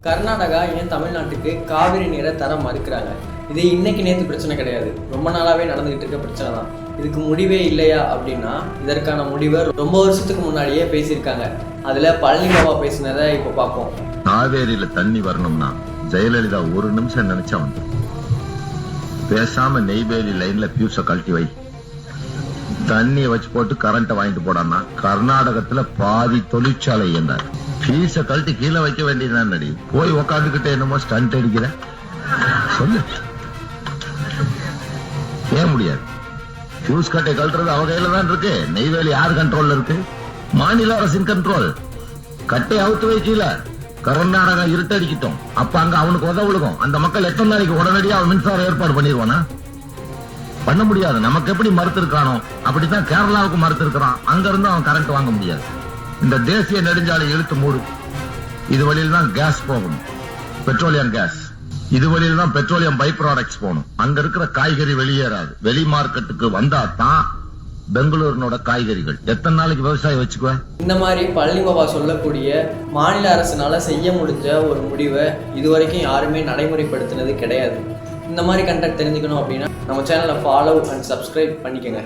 கர்நாடகா ஏன் தமிழ்நாட்டுக்கு காவிரி நீரை தர மறுக்கிறாங்க? இது இன்னைக்கு நேற்று பிரச்சனை கிடையாது, ரொம்ப நாளாகவே நடந்துகிட்டு இருக்க பிரச்சனை தான். இதுக்கு முடிவே இல்லையா அப்படின்னா, இதற்கான முடிவை ரொம்ப வருஷத்துக்கு முன்னாடியே பேசியிருக்காங்க. அதில் பழனி பாபா பேசினதை இப்போ பார்ப்போம். காவேரியில தண்ணி வரணும்னா ஜெயலலிதா ஒரு நிமிஷம் நினைச்சா வந்து பேசாம நெய்வேலி லைன்ல பியூஸ கழட்டி வை, தண்ணியை வச்சு போட்டு கரண்ட வாங்கிட்டு போடான்னா கர்நாடகத்துல பாதி தொழிற்சாலை இயந்தார். பீஸ கழட்டி கீழே வைக்க வேண்டியதுதான். நடி போய் உக்காந்துக்கிட்டு என்னமோ ஸ்டண்ட் அடிக்கிற சொல்லு. ஏன் முடியாது? பியூஸ் கட்டை கழட்டுறது அவ கையில தான் இருக்கு. நெய்வேலி யார் கண்ட்ரோல்ல இருக்கு? மாநில அரசின் கண்ட்ரோல். கட்டை அவுத்து வைக்கல, கர்நாடகா இருட்டடிக்கிட்டோம். அப்ப அங்க அவனுக்கு உதவுழுகும். அந்த மக்கள் எத்தனை நாளைக்கு உடனடியா அவன் மின்சாரம் ஏற்பாடு பண்ணிடுவானா? பண்ண முடியாது. நமக்கு எப்படி மறுத்து இருக்கானோ அப்படித்தான் கேரளாவுக்கு மறுத்து இருக்கிறான். அங்க இருந்து அவன் கரண்ட் வாங்க முடியாது. இந்த தேசிய நெடுஞ்சாலை இழுத்து மூடு. இது வழியில் தான் கேஸ் போகும், பெட்ரோலியம் கேஸ். இது வழியில் தான் பெட்ரோலியம் பை ப்ராடக்ட்ஸ் போகணும். அங்க இருக்கிற காய்கறி வெளியேறாது. வெளி மார்க்கெட்டுக்கு வந்தா தான் பெங்களூரினோட காய்கறிகள். எத்தனை நாளைக்கு விவசாயம் வச்சுக்குவ? இந்த மாதிரி பழனி பாபா சொல்லக்கூடிய மாநில அரசுனால செய்ய முடிஞ்ச ஒரு முடிவை இதுவரைக்கும் யாருமே நடைமுறைப்படுத்தினது கிடையாது. இந்த மாதிரி கண்டென்ட் தெரிஞ்சுக்கணும் அப்படின்னா நம்ம சேனலை ஃபாலோ அண்ட் சப்ஸ்கிரைப் பண்ணிக்கோங்க.